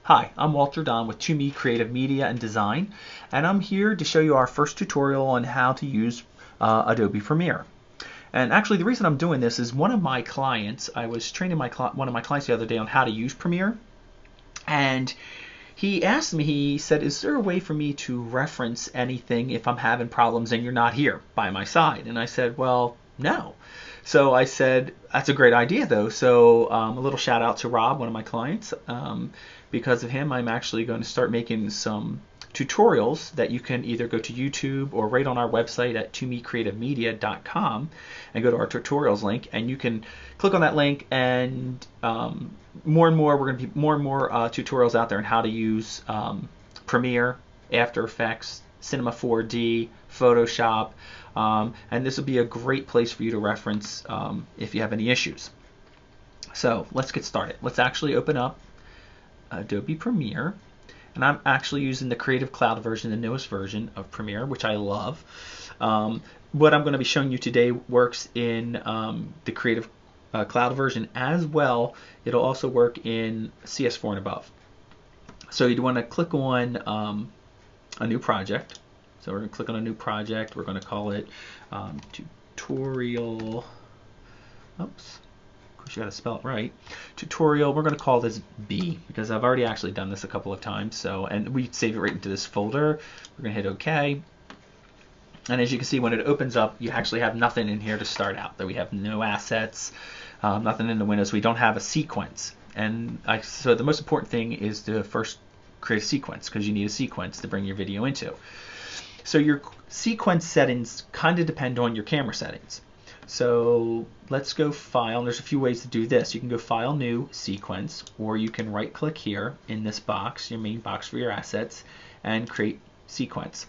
Hi, I'm Walter Don with 2Me Creative Media and Design, and I'm here to show you our first tutorial on how to use Adobe Premiere. And actually, the reason I'm doing this is one of my clients, I was training one of my clients the other day on how to use Premiere, and he asked me, he said, is there a way for me to reference anything if I'm having problems and you're not here by my side? And I said, well, no. So I said, that's a great idea though. So a little shout out to Rob, one of my clients. Because of him, I'm actually going to start making some tutorials that you can either go to YouTube or right on our website at 2mecreativemedia.com and go to our tutorials link, and you can click on that link, and more and more, we're going to be more and more tutorials out there on how to use Premiere, After Effects, Cinema 4D, Photoshop, and this will be a great place for you to reference if you have any issues. So let's get started. Let's actually open up Adobe Premiere, and I'm actually using the Creative Cloud version, the newest version of Premiere, which I love. What I'm going to be showing you today works in the Creative Cloud version as well. It'll also work in CS4 and above. So you'd want to click on a new project. So we're going to click on a new project. We're going to call it tutorial. Oops. Of course, you got to spell it right. Tutorial. We're going to call this B because I've already actually done this a couple of times. So, and we save it right into this folder. We're going to hit OK. And as you can see, when it opens up, you actually have nothing in here to start out. That we have no assets, nothing in the windows. We don't have a sequence. And so the most important thing is to first create a sequence, because you need a sequence to bring your video into. So your sequence settings kind of depend on your camera settings. So let's go File, and there's a few ways to do this. You can go File, New, Sequence, or you can right click here in this box, your main box for your assets, and create Sequence.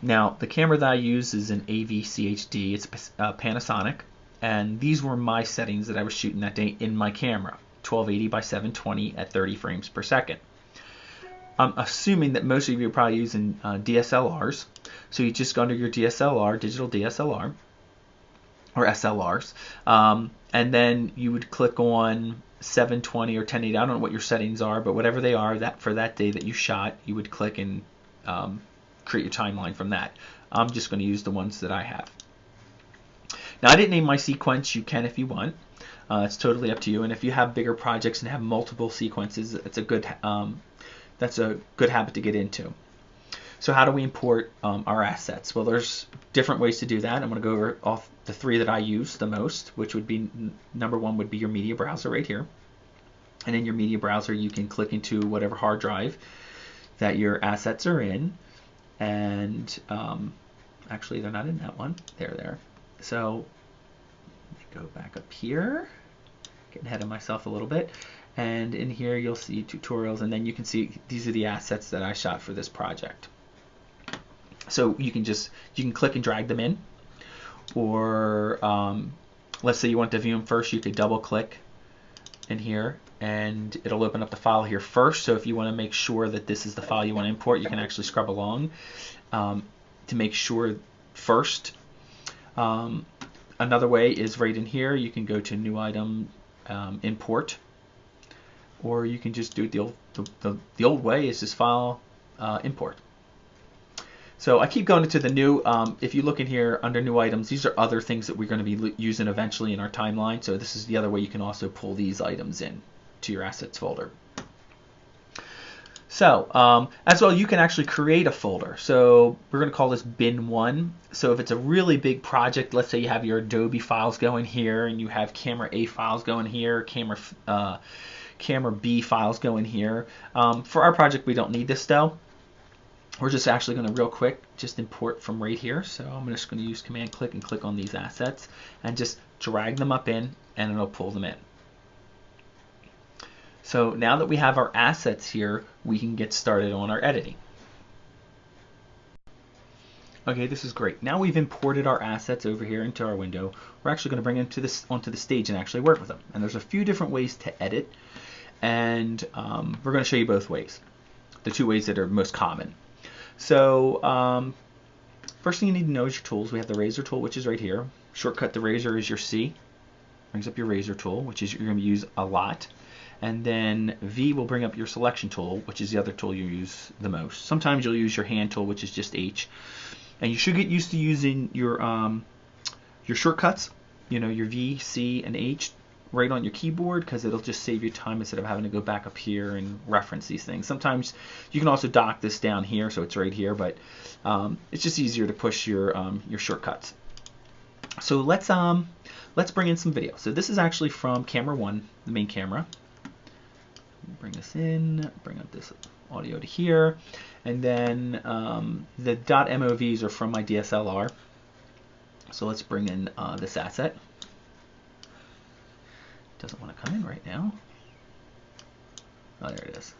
Now the camera that I use is an AV-CHD, it's Panasonic, and these were my settings that I was shooting that day in my camera, 1280 by 720 at 30 frames per second. I'm assuming that most of you are probably using DSLRs, so you just go under your DSLR, digital DSLR, or SLRs, and then you would click on 720 or 1080. I don't know what your settings are, but whatever they are, that for that day that you shot, you would click and create your timeline from that. I'm just going to use the ones that I have. Now I didn't name my sequence. You can if you want. It's totally up to you. And if you have bigger projects and have multiple sequences, it's a good that's a good habit to get into. So how do we import our assets? Well, there's different ways to do that. I'm going to go over off the three that I use the most, which would be number one would be your media browser right here. And in your media browser, you can click into whatever hard drive that your assets are in. And actually, they're not in that one. They're there. So let me go back up here. Getting ahead of myself a little bit. And in here, you'll see tutorials, and then you can see these are the assets that I shot for this project. So you can click and drag them in, or let's say you want to view them first, you could double click in here and it'll open up the file here first. So if you want to make sure that this is the file you want to import, you can actually scrub along to make sure first. Another way is right in here, you can go to New Item, Import, or you can just do it the old way, is just File, Import. So I keep going into the new, if you look in here under new items, these are other things that we're going to be using eventually in our timeline. So this is the other way you can also pull these items in to your assets folder. So as well, you can actually create a folder. So we're going to call this bin 1. So if it's a really big project, let's say you have your Adobe files going here, and you have camera A files going here, camera B files going here. For our project, we don't need this though. We're just actually going to real quick just import from right here. So I'm just going to use Command click and click on these assets and just drag them up in, and it'll pull them in. So now that we have our assets here, we can get started on our editing. Okay, this is great. Now we've imported our assets over here into our window. We're actually going to bring them onto the stage and actually work with them. And there's a few different ways to edit, and we're going to show you both ways, the two ways that are most common. So first thing you need to know is your tools. We have the razor tool, which is right here. Shortcut to razor is your C. Brings up your razor tool, which is you're going to use a lot. and then V will bring up your selection tool, which is the other tool you use the most. Sometimes you'll use your hand tool, which is just H. And you should get used to using your shortcuts, you know, your V, C, and H right on your keyboard, because it'll just save you time instead of having to go back up here and reference these things. Sometimes you can also dock this down here, so it's right here, but it's just easier to push your shortcuts. So let's bring in some video. So this is actually from camera 1, the main camera. Bring this in, bring up this audio to here, and then the .movs are from my DSLR. So let's bring in this asset. Doesn't want to come in right now. Oh, there it is.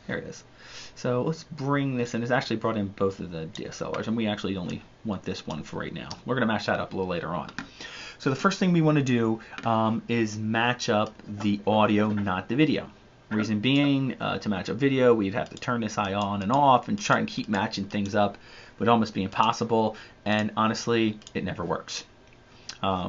There it is. So let's bring this in. It's actually brought in both of the DSLRs, and we actually only want this one for right now. We're going to match that up a little later on. So the first thing we want to do is match up the audio, not the video. Reason being, to match up video, we'd have to turn this eye on and off and try and keep matching things up. Would almost be impossible, and honestly, it never works.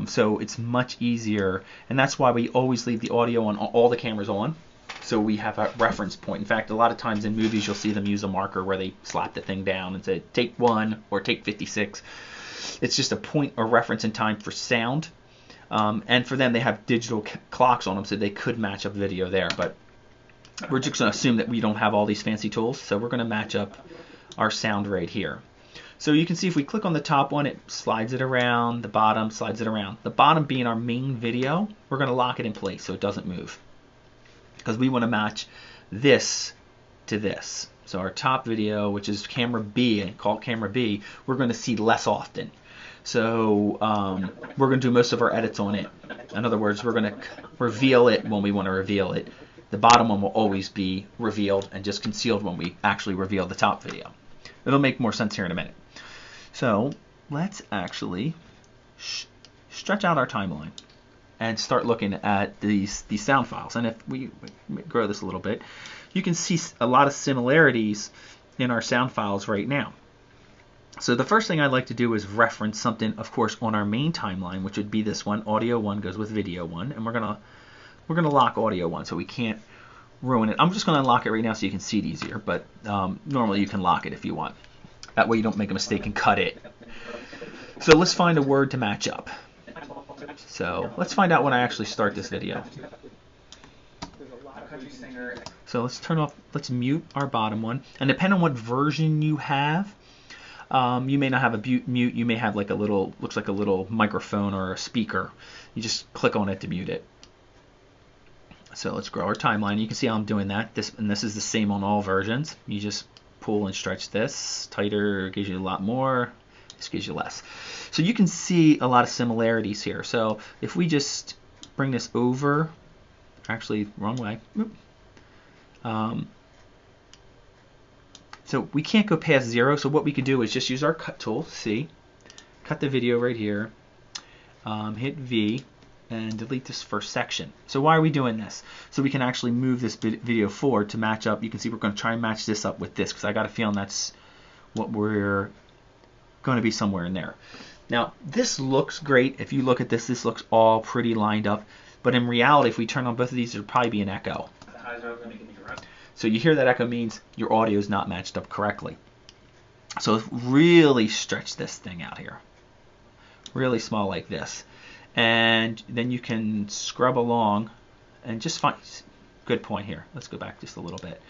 So it's much easier, and that's why we always leave the audio on all the cameras on, so we have a reference point. In fact, a lot of times in movies you'll see them use a marker where they slap the thing down and say take 1 or take 56. It's just a point or reference in time for sound, and for them they have digital clocks on them, so they could match up video there, but we're just going to assume that we don't have all these fancy tools, so we're going to match up our sound right here. So you can see if we click on the top one, it slides it around, the bottom slides it around. The bottom being our main video, we're going to lock it in place so it doesn't move, because we want to match this to this. So our top video, which is camera B, and call it camera B, we're going to see less often. So we're going to do most of our edits on it. In other words, we're going to reveal it when we want to reveal it. The bottom one will always be revealed and just concealed when we actually reveal the top video. It'll make more sense here in a minute. So let's actually stretch out our timeline and start looking at these sound files. And if we grow this a little bit, you can see a lot of similarities in our sound files right now. So the first thing I'd like to do is reference something, of course, on our main timeline, which would be this one. Audio 1 goes with video 1, and we're gonna lock audio 1 so we can't ruin it. I'm just gonna unlock it right now so you can see it easier, but normally you can lock it if you want. That way you don't make a mistake and cut it. So let's find a word to match up. So let's find out when I actually start this video. So let's mute our bottom one. And depending on what version you have, you may not have a mute, you may have like a little, looks like a little microphone or a speaker. You just click on it to mute it. So let's grow our timeline. You can see how I'm doing that. This is the same on all versions. You just pull and stretch this. Tighter gives you a lot more. This gives you less. So you can see a lot of similarities here. So if we just bring this over, actually wrong way. So we can't go past 0. So what we could do is just use our cut tool. See, cut the video right here. Hit V. And delete this first section. So why are we doing this? So we can actually move this video forward to match up. You can see we're going to try and match this up with this, because I got a feeling that's what we're going to be somewhere in there. Now this looks great. If you look at this looks all pretty lined up, but in reality if we turn on both of these there'll probably be an echo. So you hear that echo means your audio is not matched up correctly. So really stretch this thing out here. Really small like this. And then you can scrub along and just find, good point here. Let's go back just a little bit.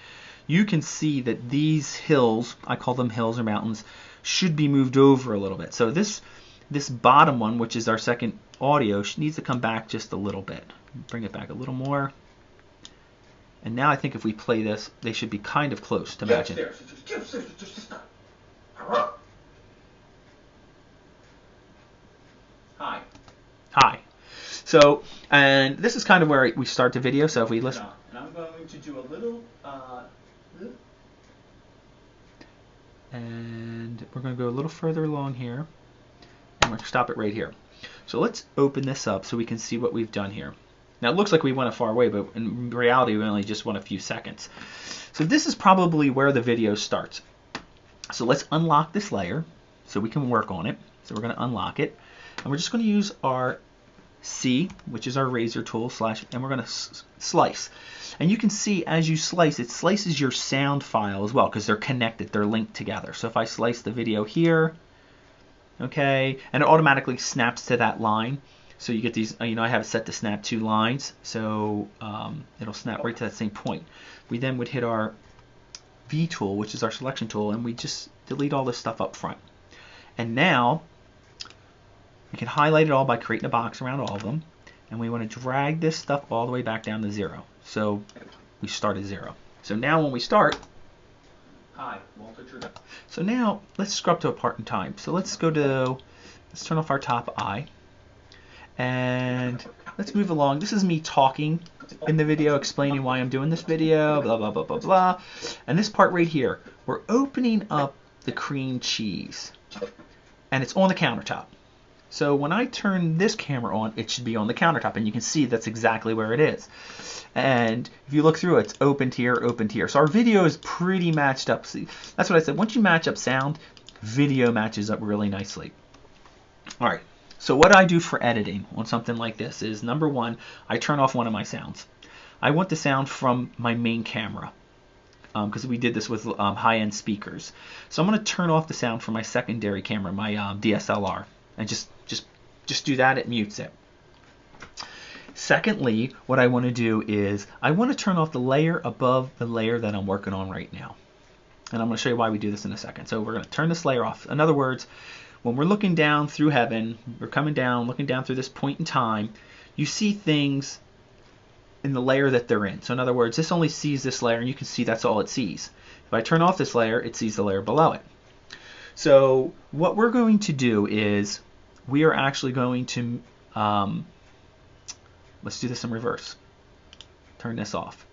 You can see that these hills, I call them hills or mountains, should be moved over a little bit. So this bottom one, which is our second audio, needs to come back just a little bit. Bring it back a little more. And now I think if we play this, they should be kind of close to matching. Hi. Hi. So, and this is kind of where we start the video. So if we listen, and I'm going to do a little, and we're going to go a little further along here, and we're going to stop it right here. So let's open this up so we can see what we've done here. Now it looks like we went a far way, but in reality we only just went a few seconds. So this is probably where the video starts. So let's unlock this layer so we can work on it. So we're going to unlock it, and we're just going to use our C, which is our razor tool, and we're going to slice. And you can see as you slice, it slices your sound file as well because they're connected, they're linked together. So if I slice the video here, okay, and it automatically snaps to that line. So you get these, I have it set to snap 2 lines, so it'll snap right to that same point. We then would hit our V tool, which is our selection tool, and we just delete all this stuff up front. And now we can highlight it all by creating a box around all of them, and we want to drag this stuff all the way back down to 0. So we start at 0. So now when we start, hi, Walter Trudeau. So now let's scrub to a part in time. So let's turn off our top eye, and let's move along. This is me talking in the video, explaining why I'm doing this video, blah, blah, blah, blah, blah. And this part right here, we're opening up the cream cheese, and it's on the countertop. So when I turn this camera on, it should be on the countertop, and you can see that's exactly where it is. And if you look through it, it's opened here, opened here. So our video is pretty matched up. See, that's what I said. Once you match up sound, video matches up really nicely. All right. So what I do for editing on something like this is, number one, I turn off one of my sounds. I want the sound from my main camera because we did this with high-end speakers. So I'm going to turn off the sound from my secondary camera, my DSLR, and just do that. It mutes it. Secondly, what I want to do is I want to turn off the layer above the layer that I'm working on right now. And I'm going to show you why we do this in a second. So we're going to turn this layer off. In other words, when we're looking down through heaven, we're coming down, looking down through this point in time, you see things in the layer that they're in. So in other words, this only sees this layer, and you can see that's all it sees. If I turn off this layer, it sees the layer below it. So what we're going to do is we are actually going to, let's do this in reverse. Turn this off.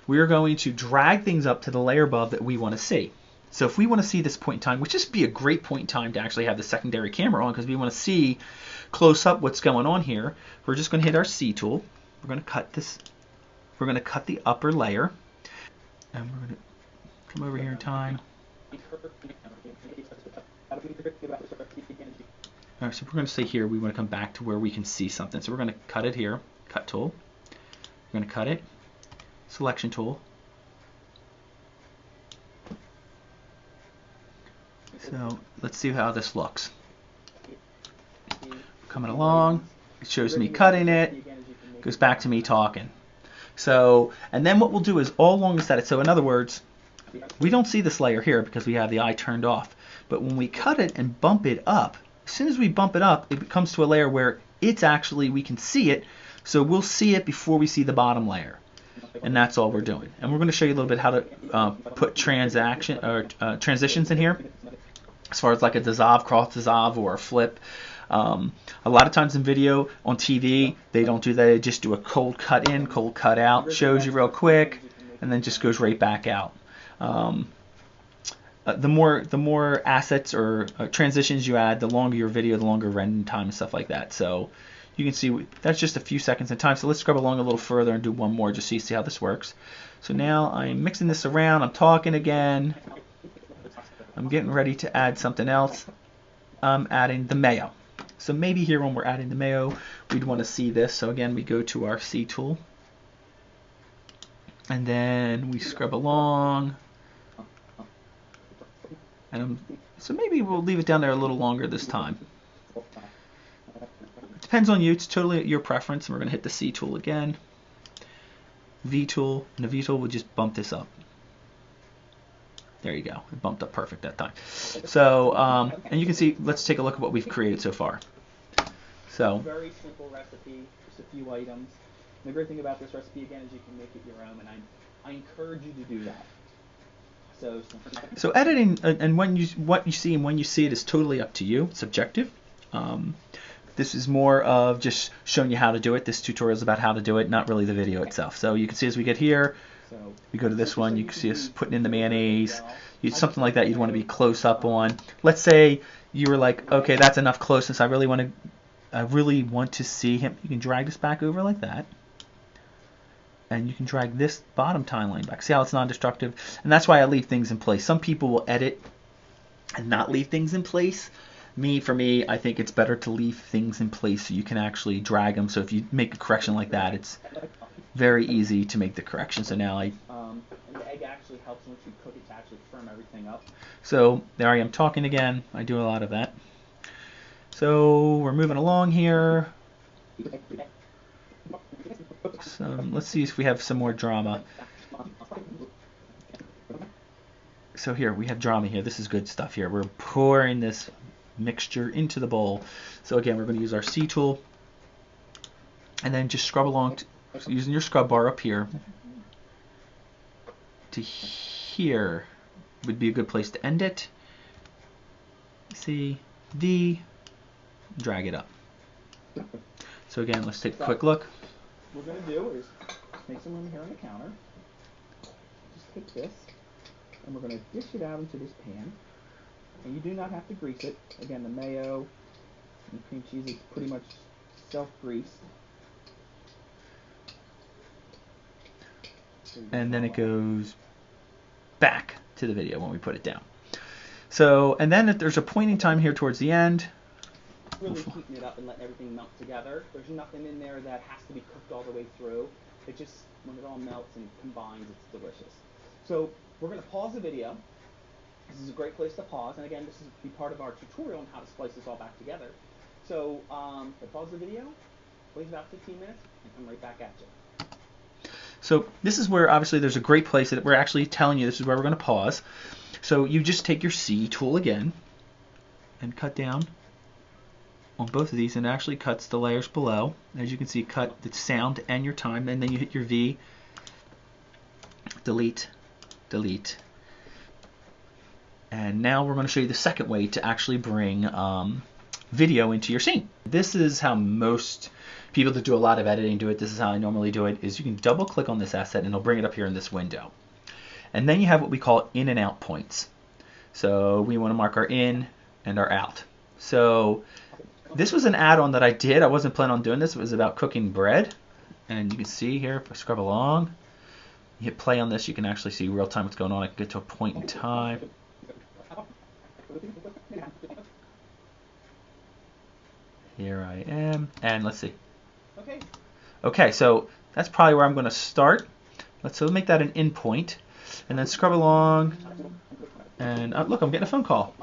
We are going to drag things up to the layer above that we want to see. So if we want to see this point in time, which would be a great point in time to actually have the secondary camera on because we want to see close up what's going on here, we're just going to hit our C tool. We're going to cut this. We're going to cut the upper layer, and we're going to come over here in time. All right, so we're going to say here we want to come back to where we can see something. So we're going to cut it here, cut tool. We're going to cut it, selection tool. So let's see how this looks. Coming along, it shows me cutting it, goes back to me talking. So, and then what we'll do is all along the side. So in other words, we don't see this layer here because we have the eye turned off. But when we cut it and bump it up, as soon as we bump it up, it comes to a layer where it's actually, we can see it. So we'll see it before we see the bottom layer. And that's all we're doing. And we're going to show you a little bit how to put transitions in here. As far as like a dissolve, cross dissolve, or a flip. A lot of times in video on TV, they don't do that. They just do a cold cut in, cold cut out. Shows you real quick, and then just goes right back out. The more assets or transitions you add, the longer your video, the longer rendering time and stuff like that. So you can see that's just a few seconds in time. So let's scrub along a little further and do one more just so you see how this works. So now I'm mixing this around. I'm talking again. I'm getting ready to add something else. I'm adding the mayo. So maybe here when we're adding the mayo, we'd want to see this. So again, we go to our C tool. And then we scrub along. And so maybe we'll leave it down there a little longer this time. It depends on you. It's totally your preference. And we're going to hit the C tool again. V tool. And the V tool will just bump this up. There you go. It bumped up perfect that time. So, and you can see, let's take a look at what we've created so far. So, very simple recipe, just a few items. And the great thing about this recipe, again, is you can make it your own, and I encourage you to do that. So editing and what you see and when you see it is totally up to you. It's subjective. This is more of just showing you how to do it. This tutorial is about how to do it, not really the video itself. So you can see as we get here, we go to this one, you can see us putting in the mayonnaise. Something like that you'd want to be close up on. Let's say you were like, okay, that's enough closeness. I really want to see him. You can drag this back over like that. And you can drag this bottom timeline back. See how it's non-destructive? And that's why I leave things in place. Some people will edit and not leave things in place. For me, I think it's better to leave things in place so you can actually drag them. So if you make a correction like that, it's very easy to make the correction. So now and the egg actually helps once you cook it to actually firm everything up. So there I am talking again. I do a lot of that. So we're moving along here. So let's see if we have some more drama. So here we have drama here. This is good stuff here. We're pouring this mixture into the bowl. So again, we're going to use our C tool and then just scrub along using your scrub bar up here to here would be a good place to end it. C, D, drag it up. So again, let's take a quick look. What we're going to do is make some room here on the counter. Just take this and we're going to dish it out into this pan. And you do not have to grease it. Again, the mayo and cream cheese is pretty much self-greased. And then it goes back to the video when we put it down. So, and then there's a point in time here towards the end. Really keeping it up and letting everything melt together. There's nothing in there that has to be cooked all the way through. It just, when it all melts and combines, it's delicious. So we're going to pause the video. This is a great place to pause. And again, this is be part of our tutorial on how to splice this all back together. So pause the video, wait about 15 minutes, and come right back at you. So this is where obviously there's a great place that we're actually telling you this is where we're going to pause. So you just take your C tool again and cut down on both of these, and it actually cuts the layers below. As you can see, cut the sound and your time, and then you hit your V, delete, delete. And now we're going to show you the second way to actually bring video into your scene. This is how most people that do a lot of editing do it. This is how I normally do it, is you can double click on this asset and it'll bring it up here in this window. And then you have what we call in and out points. So we want to mark our in and our out. So this was an add-on that I did. I wasn't planning on doing this. It was about cooking bread. And you can see here, if I scrub along, you hit play on this, you can actually see real time what's going on. I can get to a point in time. Here I am, and let's see. Okay, so that's probably where I'm going to start. Let's make that an in point, and then scrub along. And look, I'm getting a phone call.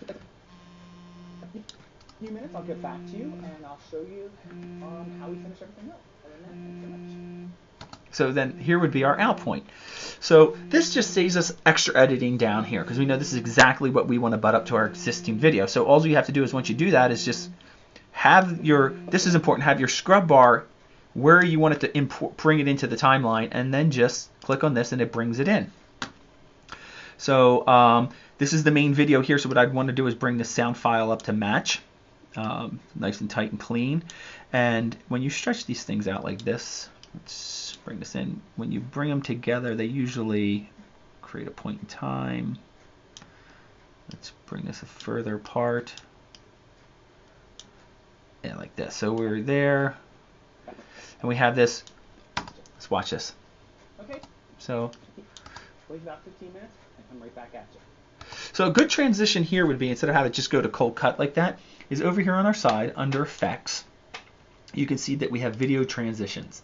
In a few minutes, I'll get back to you, and I'll show you how we finish everything up. Other than that, thanks so much. So then here would be our out point. So this just saves us extra editing down here because we know this is exactly what we want to butt up to our existing video. So all you have to do is once you do that is just have your, this is important, have your scrub bar where you want it to bring it into the timeline, and then just click on this and it brings it in. So this is the main video here. So what I'd want to do is bring the sound file up to match. Nice and tight and clean. And when you stretch these things out like this, let's bring this in. When you bring them together, they usually create a point in time. Let's bring this a further apart. Yeah, like this. So we're there, and we have this. Let's watch this. Okay. So wait about 15 minutes and come right back at you. So a good transition here would be, instead of having it just go to cold cut like that, is over here on our side under effects. You can see that we have video transitions.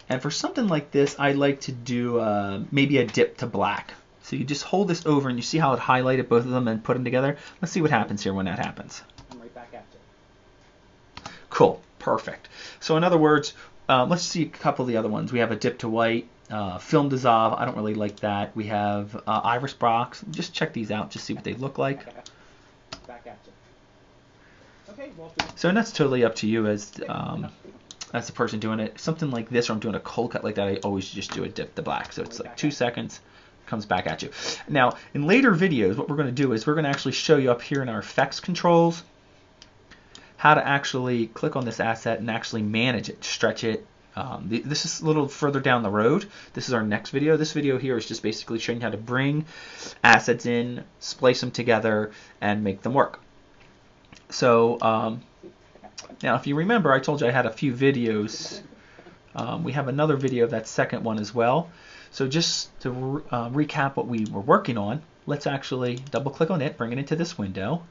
And for something like this, I like to do maybe a dip to black. So you just hold this over and you see how it highlighted both of them and put them together. Let's see what happens here when that happens. I'm right back at you. Cool, perfect. So in other words, let's see a couple of the other ones. We have a dip to white, film dissolve. I don't really like that. We have iris box. Just check these out, just see what they look like. Back at you. Okay, well, so that's totally up to you as the person doing it. Something like this, or I'm doing a cold cut like that, I always just do a dip to black. So it's like 2 seconds, comes back at you. Now, in later videos, what we're going to do is we're going to actually show you up here in our effects controls how to actually click on this asset and actually manage it, stretch it. This is a little further down the road. This is our next video. This video here is just basically showing you how to bring assets in, splice them together, and make them work. So now, if you remember, I told you I had a few videos. We have another video of that second one as well. So just to recap what we were working on, let's actually double click on it, bring it into this window,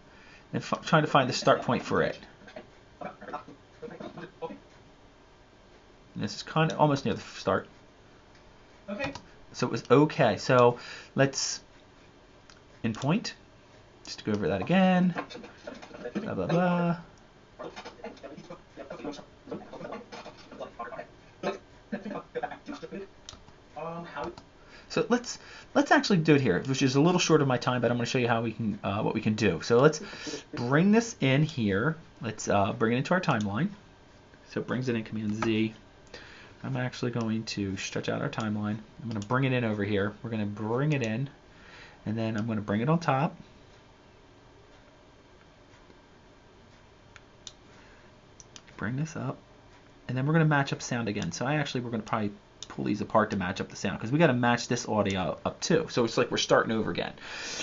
and trying to find the start point for it. And this is kind of almost near the start. Okay. So it was okay. So let's in point. Just to go over that again. Blah blah blah. So let's actually do it here, which is a little short of my time, but I'm going to show you how we can what we can do. So let's bring this in here. Let's bring it into our timeline. So it brings it in Command Z. I'm actually going to stretch out our timeline. I'm going to bring it in over here. We're going to bring it in, and then I'm going to bring it on top. Bring this up, and then we're going to match up sound again. So we're going to probably pull these apart to match up the sound, because we got to match this audio up too. So it's like we're starting over again.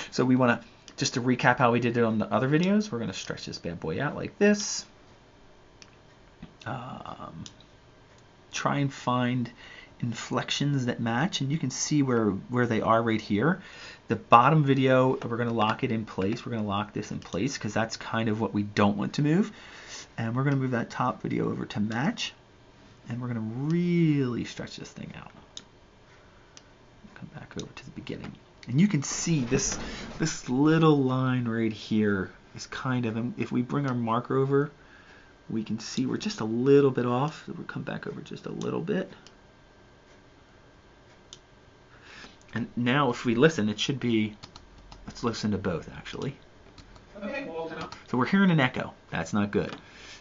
So we want to, just to recap how we did it on the other videos, we're going to stretch this bad boy out like this. Try and find inflections that match, and you can see where they are right here. The bottom video, we're going to lock it in place. We're going to lock this in place because that's kind of what we don't want to move. And we're going to move that top video over to match, and we're going to really stretch this thing out. Come back over to the beginning, and you can see this little line right here is kind of, and if we bring our marker over, we can see we're just a little bit off. So we'll come back over just a little bit. And now if we listen, it should be, let's listen to both actually. Okay. So we're hearing an echo. That's not good.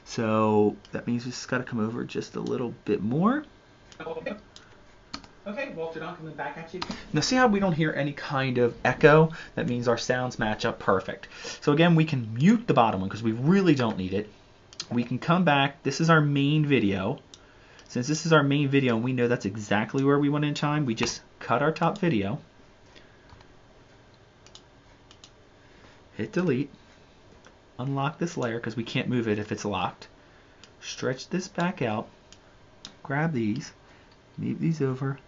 So that means we just got to come over just a little bit more. Okay, Walter, I'm coming back at you. Now see how we don't hear any kind of echo? That means our sounds match up perfect. So again, we can mute the bottom one because we really don't need it. We can come back. This is our main video. Since this is our main video and we know that's exactly where we want in time, we just cut our top video, hit delete, unlock this layer because we can't move it if it's locked, stretch this back out, grab these, move these over,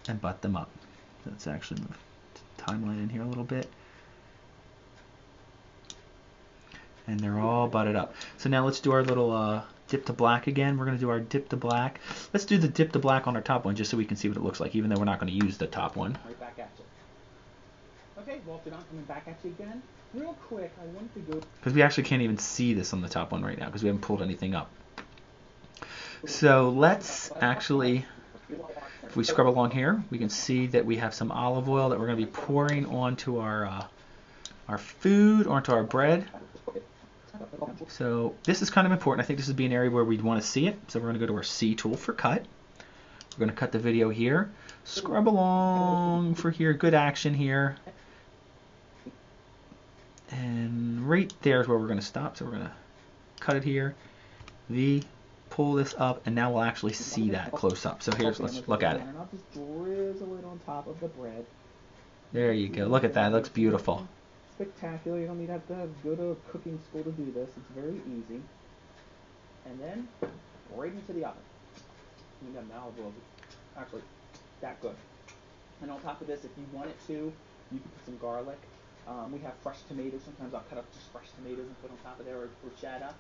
and butt them up. Let's actually move the timeline in here a little bit. And they're all butted up. So now let's do our little dip to black again. We're going to do our dip to black. Let's do the dip to black on our top one just so we can see what it looks like, even though we're not going to use the top one. Right back at you. Okay, Walter, I'm coming back at you again. Real quick, I wanted to go... Because we actually can't even see this on the top one right now because we haven't pulled anything up. So let's actually, if we scrub along here, we can see that we have some olive oil that we're going to be pouring onto our food, onto our bread. So this is kind of important. I think this would be an area where we'd want to see it. So we're going to go to our C tool for cut. We're going to cut the video here. Scrub along for here. Good action here. And right there is where we're going to stop. So we're going to cut it here. V, pull this up, and now we'll actually see that close up. So here's, let's look at it. And I'll just drizzle it on top of the bread. There you go. Look at that. It looks beautiful. Spectacular. You don't need to go to cooking school to do this. It's very easy. And then right into the oven. You got an olive oil. Actually, that good. And on top of this, if you wanted to, you can put some garlic. We have fresh tomatoes. Sometimes I'll cut up just fresh tomatoes and put on top of there, or bruschetta.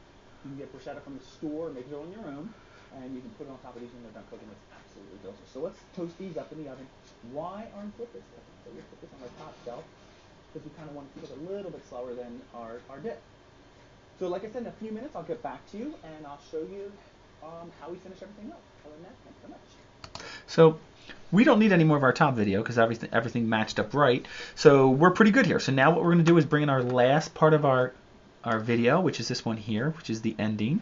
You can get bruschetta from the store, make it on your own, and you can put it on top of these when they're done cooking. It's absolutely delicious. So let's toast these up in the oven. Why aren't flip this? So we'll put this on the top shelf, because we kind of want to keep it a little bit slower than our dip. So like I said, in a few minutes I'll get back to you and I'll show you how we finish everything up. Other than that, thanks so much. So we don't need any more of our top video because everything matched up right. So we're pretty good here. So now what we're going to do is bring in our last part of our video, which is this one here, which is the ending.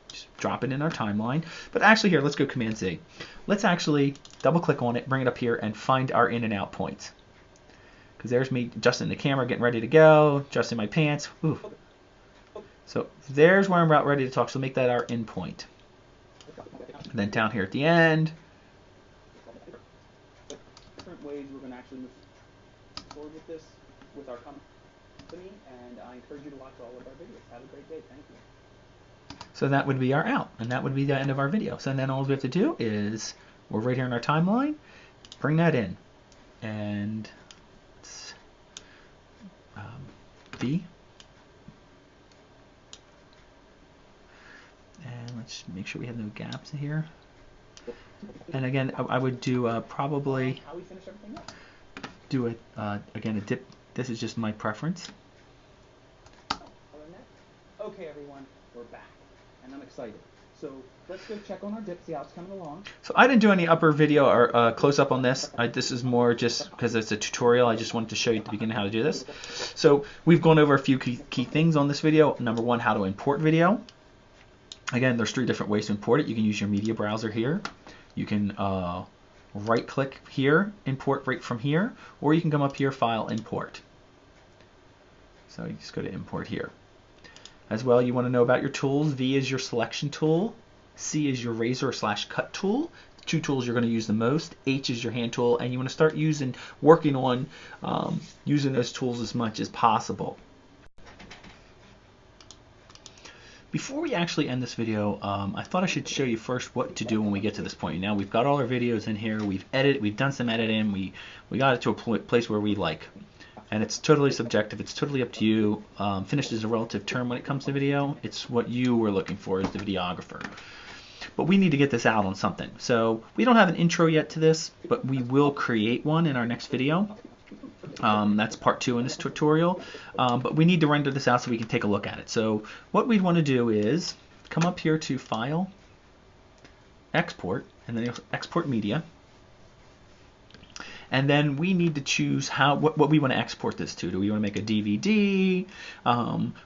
Just drop it in our timeline. But actually here, let's go Command Z. Let's actually double click on it, bring it up here, and find our in and out points. Because there's me adjusting the camera, getting ready to go, adjusting my pants. Ooh. So there's where I'm about ready to talk. So make that our in point. And then down here at the end. Different ways we're going to actually move forward with this with our company, and I encourage you to watch all of our videos. Have a great day. Thank you. So that would be our out, and that would be the end of our video. So then all we have to do is, we're right here in our timeline, bring that in, and V, let's make sure we have no gaps here. And again, I would do probably How we finish everything up. do again a dip. This is just my preference. Okay, everyone, we're back, and I'm excited. So let's go check on our dip, see how it's coming along. So I didn't do any upper video or close up on this. This is more just because it's a tutorial. I just wanted to show you at the beginning how to do this. So we've gone over a few key things on this video. Number one, how to import video. Again, there's 3 different ways to import it. You can use your media browser here. You can right click here, import right from here, or you can come up here, file, import. So you just go to import here. As well, you want to know about your tools. V is your selection tool. C is your razor/cut tool. The 2 tools you're going to use the most. H is your hand tool, and you want to start working on using those tools as much as possible. Before we actually end this video, I thought I should show you first what to do when we get to this point. Now we've got all our videos in here. We've done some editing. We got it to a place where we like. And it's totally subjective. It's totally up to you. Finished is a relative term when it comes to video. It's what you were looking for as the videographer. But we need to get this out on something. So we don't have an intro yet to this, but we will create one in our next video. That's part 2 in this tutorial. But we need to render this out so we can take a look at it. So what we'd want to do is come up here to File, Export, and then Export Media. And then we need to choose what we want to export this to. Do we want to make a DVD?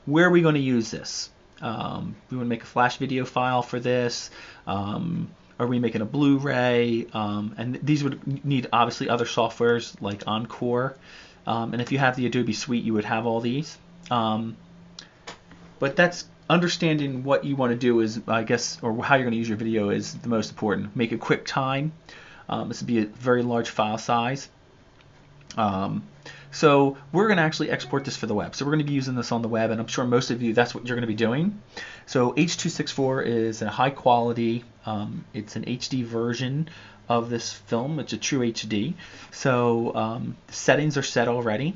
Where are we going to use this? We want to make a flash video file for this. Are we making a Blu-ray? And these would need obviously other softwares like Encore. And if you have the Adobe Suite, you would have all these. But that's understanding what you want to do is, I guess, or how you're going to use your video is the most important. Make a quick time. This would be a very large file size. So we're going to actually export this for the web. So we're going to be using this on the web, and I'm sure most of you, that's what you're going to be doing. So H.264 is a high quality, it's an HD version of this film. It's a true HD. So settings are set already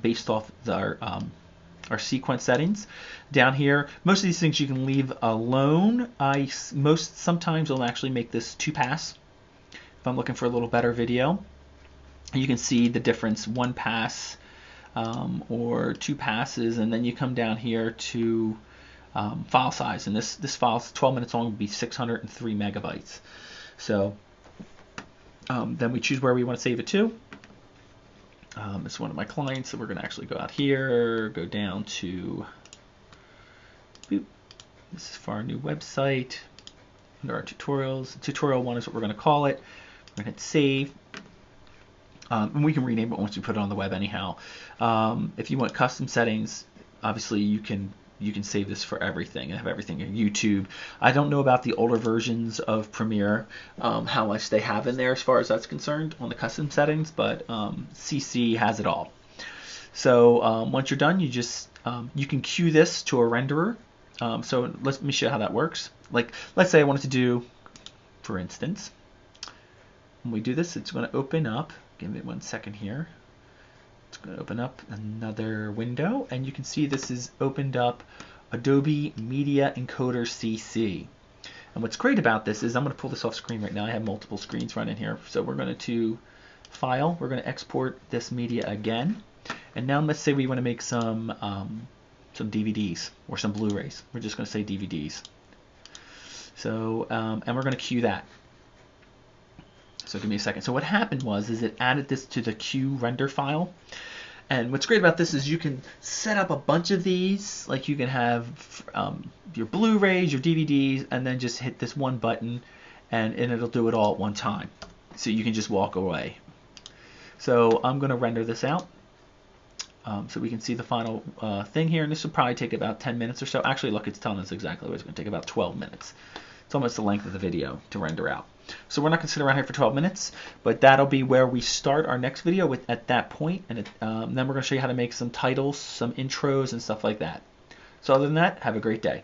based off our sequence settings. Down here, most of these things you can leave alone. Sometimes I'll actually make this 2-pass. If I'm looking for a little better video, you can see the difference, 1 pass or 2 passes, and then you come down here to file size, and this file is 12 minutes long, would be 603 megabytes. So then we choose where we want to save it to. It's one of my clients, so we're going to actually go out here, go down to, boop, this is for our new website, under our tutorials. Tutorial 1 is what we're going to call it. We're going to hit save, and we can rename it once we put it on the web anyhow. If you want custom settings, obviously you can save this for everything and have everything in YouTube. I don't know about the older versions of Premiere, how much they have in there as far as that's concerned on the custom settings, but CC has it all. So once you're done, you can queue this to a renderer. So let me show you how that works. Like, let's say I wanted to do, for instance, when we do this, it's going to open up, give it 1 second here, it's going to open up another window, and you can see this is opened up Adobe Media Encoder CC. And what's great about this is, I'm going to pull this off screen right now, I have multiple screens running here, so we're going to File, we're going to export this media again, and now let's say we want to make some DVDs or some Blu-rays. We're just going to say DVDs. So, and we're going to queue that. So give me a second. So what happened was it added this to the queue render file. And what's great about this is you can set up a bunch of these. Like you can have your Blu-rays, your DVDs, and then just hit this one button, and it'll do it all at one time. So you can just walk away. So I'm going to render this out. So we can see the final thing here, and this will probably take about 10 minutes or so. Actually, look, it's telling us exactly what it's going to take, about 12 minutes. It's almost the length of the video to render out. So we're not going to sit around here for 12 minutes, but that'll be where we start our next video at that point, and then we're going to show you how to make some titles, some intros, and stuff like that. So other than that, have a great day.